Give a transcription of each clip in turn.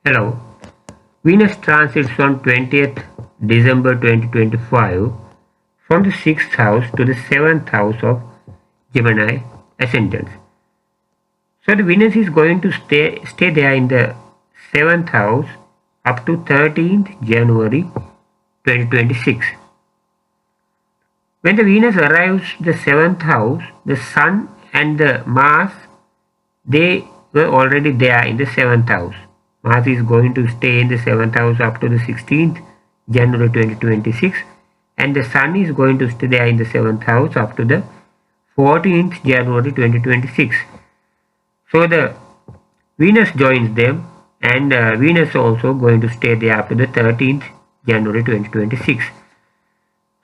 Hello. Venus transits on 20th December 2025 from the 6th house to the 7th house of Gemini ascendant. So the Venus is going to stay there in the 7th house up to 13th January 2026. When the Venus arrives the 7th house, the Sun and the Mars, they were already there in the 7th house. Mars is going to stay in the 7th house up to the 16th January 2026, and the Sun is going to stay there in the 7th house up to the 14th January 2026. So the Venus joins them, and Venus also going to stay there up to the 13th January 2026.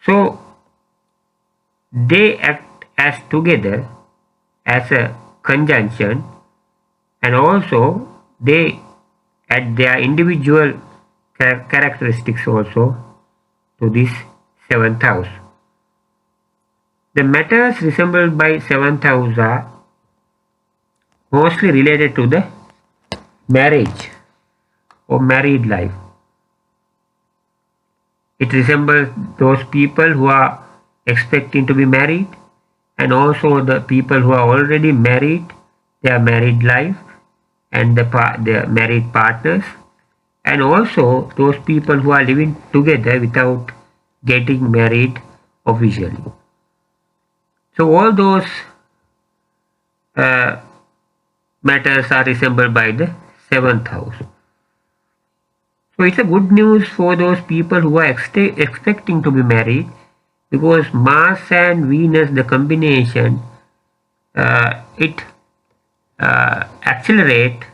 So they act as together as a conjunction, and also they add their individual characteristics also to this 7th house. The matters resembled by 7th house are mostly related to the marriage or married life. It resembles those people who are expecting to be married, and also the people who are already married, their married life, and their married partners, and also those people who are living together without getting married officially. So all those matters are resembled by the 7th house. So it's a good news for those people who are expecting to be married, because Mars and Venus, the combination, it accelerate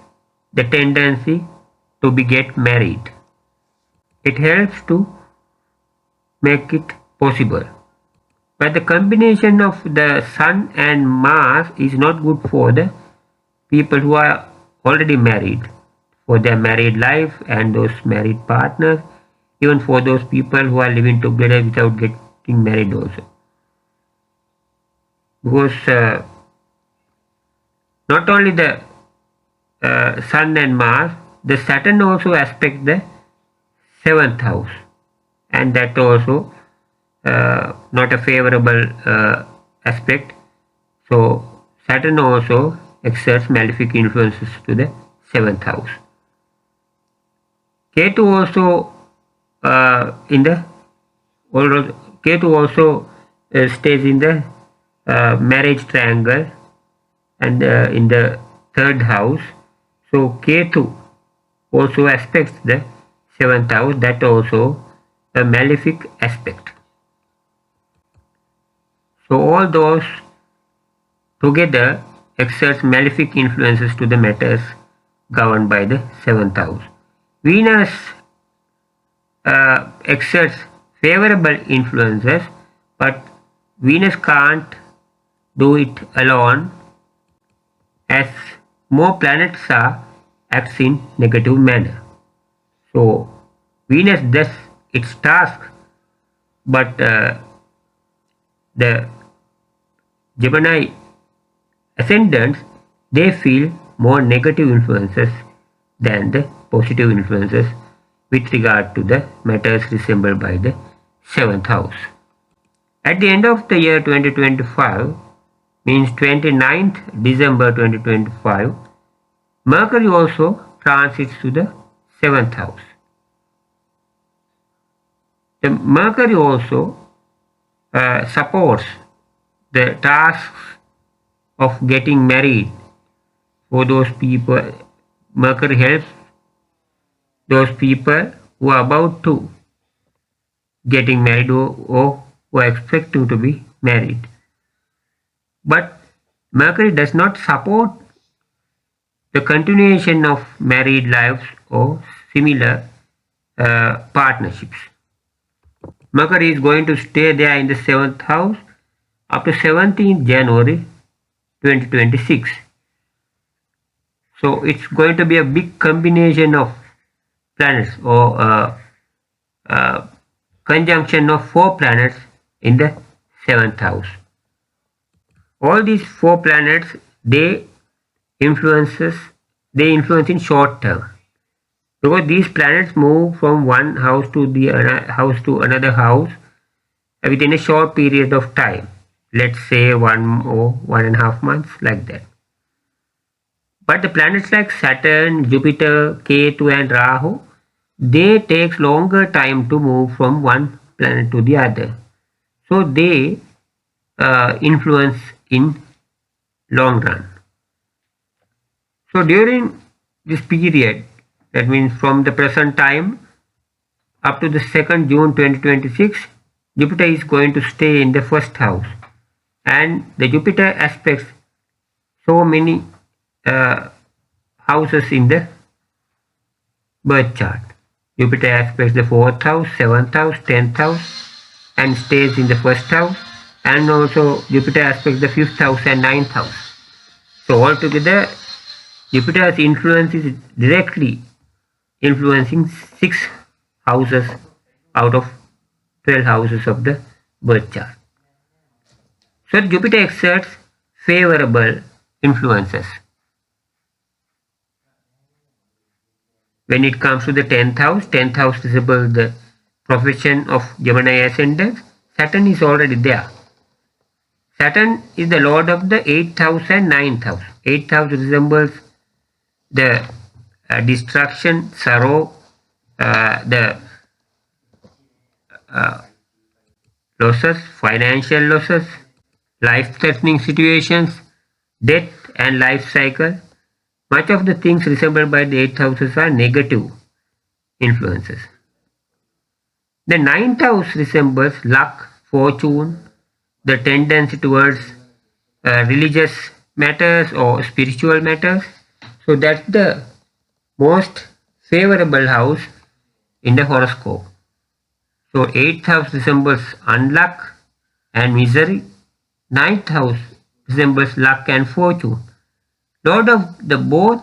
the tendency to get married. It helps to make it possible. But the combination of the Sun and Mars is not good for the people who are already married, for their married life and those married partners, even for those people who are living together without getting married also. Because not only the Sun and Mars, the Saturn also aspect the 7th house, and that also not a favorable aspect. So Saturn also exerts malefic influences to the 7th house. Ketu also Ketu also stays in the marriage triangle and in the 3rd house. So Ketu also aspects the 7th house, that also a malefic aspect. So all those together exerts malefic influences to the matters governed by the 7th house. Venus exerts favorable influences, but Venus can't do it alone, as more planets are acts in negative manner. So Venus does its task, but the Gemini ascendants, they feel more negative influences than the positive influences with regard to the matters resembled by the 7th house. At the end of the year 2025, means 29th December 2025, Mercury also transits to the 7th house. The Mercury also supports the tasks of getting married for those people. Mercury helps those people who are about to getting married or who are expecting to be married. But Mercury does not support the continuation of married lives or similar partnerships. Mercury is going to stay there in the 7th house up to 17th January 2026. So it's going to be a big combination of planets, or conjunction of 4 planets in the 7th house. All these 4 planets, they influence in short term. because these planets move from one house to the house to another house within a short period of time. Let's say 1.5 months, like that. But the planets like Saturn, Jupiter, Ketu and Rahu, they take longer time to move from one planet to the other. So they influence in long run. So during this period, that means from the present time up to the 2nd June 2026, Jupiter is going to stay in the first house, and the Jupiter aspects so many houses in the birth chart. Jupiter aspects the 4th house, 7th house, 10th house and stays in the first house, and also Jupiter aspects the 5th house and 9th house. So altogether Jupiter's influence is directly influencing 6 houses out of 12 houses of the birth chart. So Jupiter exerts favorable influences. When it comes to the 10th house resembles the profession of Gemini ascendant. Saturn is already there. Saturn is the lord of the 8th house and 9th house. 8th house resembles the destruction, sorrow, the losses, financial losses, life-threatening situations, death and life cycle. Much of the things resembled by the 8th houses are negative influences. The 9th house resembles luck, fortune, the tendency towards religious matters or spiritual matters. So that's the most favorable house in the horoscope. So 8th house resembles unluck and misery. 9th house resembles luck and fortune. Lord of both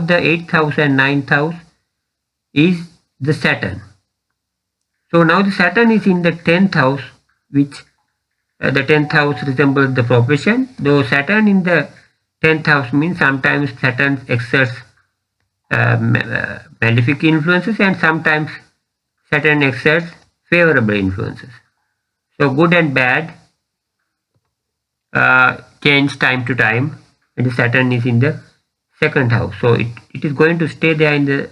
the 8th house and 9th house is the Saturn. So now the Saturn is in the 10th house, which the 10th house resembles the profession. Though Saturn in the 10th house means sometimes Saturn exerts malefic influences and sometimes Saturn exerts favorable influences. So good and bad change time to time when the Saturn is in the 2nd house. So it is going to stay there in the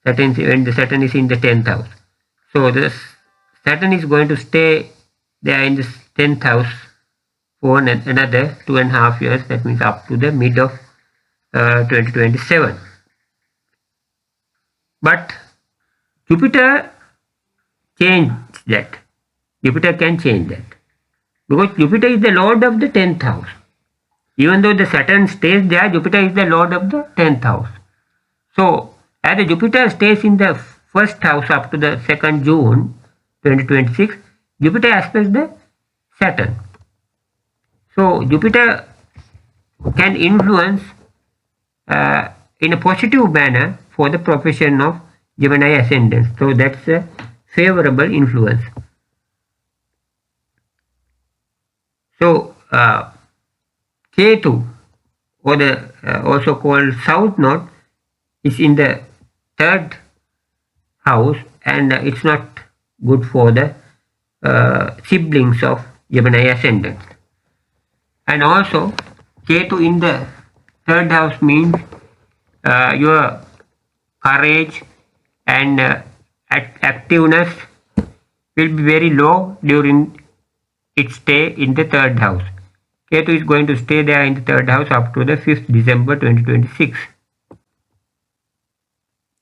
Saturn when the Saturn is in the 10th house. So the Saturn is going to stay there in the 10th house for another 2.5 years. That means up to the mid of 2027. But Jupiter changed that. Jupiter can change that. Because Jupiter is the lord of the 10th house. Even though the Saturn stays there, Jupiter is the lord of the 10th house. So as the Jupiter stays in the first house up to the 2nd June 2026, Jupiter aspects the Saturn. So Jupiter can influence in a positive manner for the profession of Gemini ascendants. So that's a favorable influence. So Ketu, or the also called South Node, is in the 3rd house, and it's not good for the siblings of Gemini ascendant. And also Ketu in the 3rd house means your courage and activeness will be very low during its stay in the 3rd house. Ketu is going to stay there in the 3rd house up to the 5th December 2026.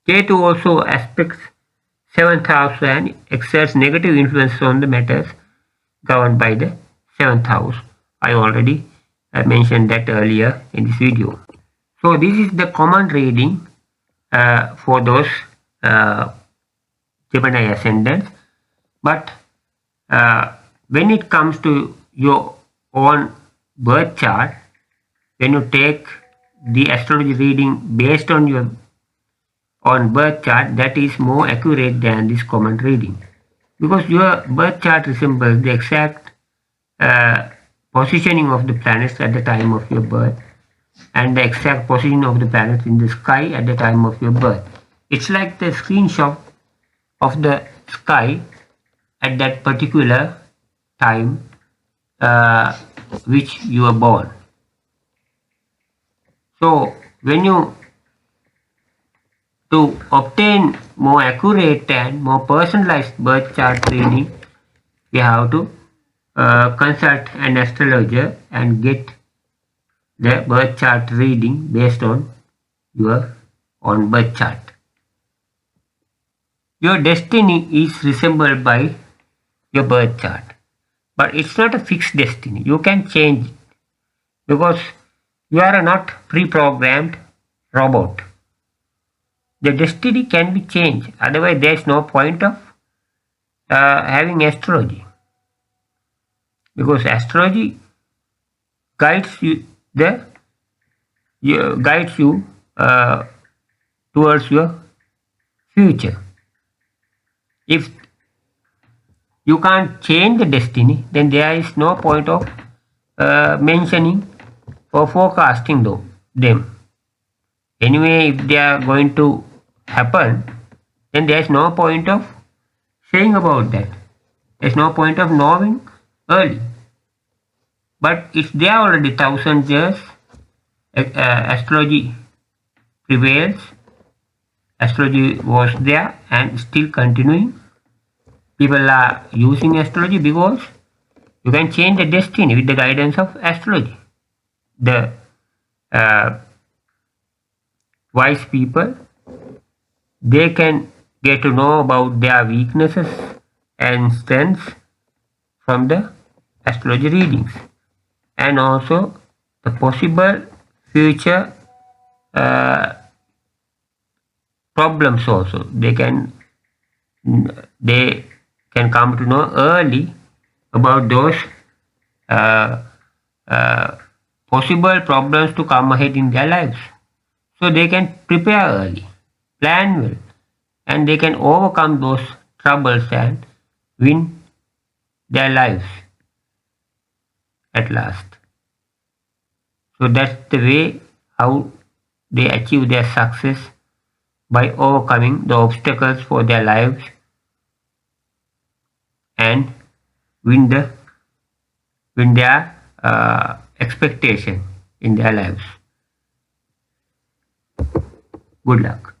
Ketu also aspects 7th house and exerts negative influence on the matters governed by the 7th house. I already mentioned that earlier in this video. So this is the common reading for those Gemini ascendants. But when it comes to your own birth chart, when you take the astrology reading based on your own birth chart, that is more accurate than this common reading, because your birth chart resembles the exact positioning of the planets at the time of your birth, and the exact position of the planets in the sky at the time of your birth. It's like the screenshot of the sky at that particular time which you were born. So when you to obtain more accurate and more personalized birth chart reading, you have to consult an astrologer and get the birth chart reading based on your own birth chart. Your destiny is resembled by your birth chart, but it's not a fixed destiny. You can change it because you are not pre-programmed robot. The destiny can be changed. Otherwise, there is no point of having astrology, because astrology guides you towards your future. If you can't change the destiny, then there is no point of mentioning or forecasting them. Anyway, if they are going to happen, then there is no point of saying about that. There is no point of knowing early. But if they are already 1,000 years, astrology prevails. Astrology was there and still continuing. People are using astrology because you can change the destiny with the guidance of astrology. The wise people, they can get to know about their weaknesses and strengths from the astrology readings, and also the possible future problems also. They can come to know early about those possible problems to come ahead in their lives. So they can prepare early, plan well, and they can overcome those troubles and win their lives at last. So that's the way how they achieve their success, by overcoming the obstacles for their lives and win their expectation in their lives. Good luck.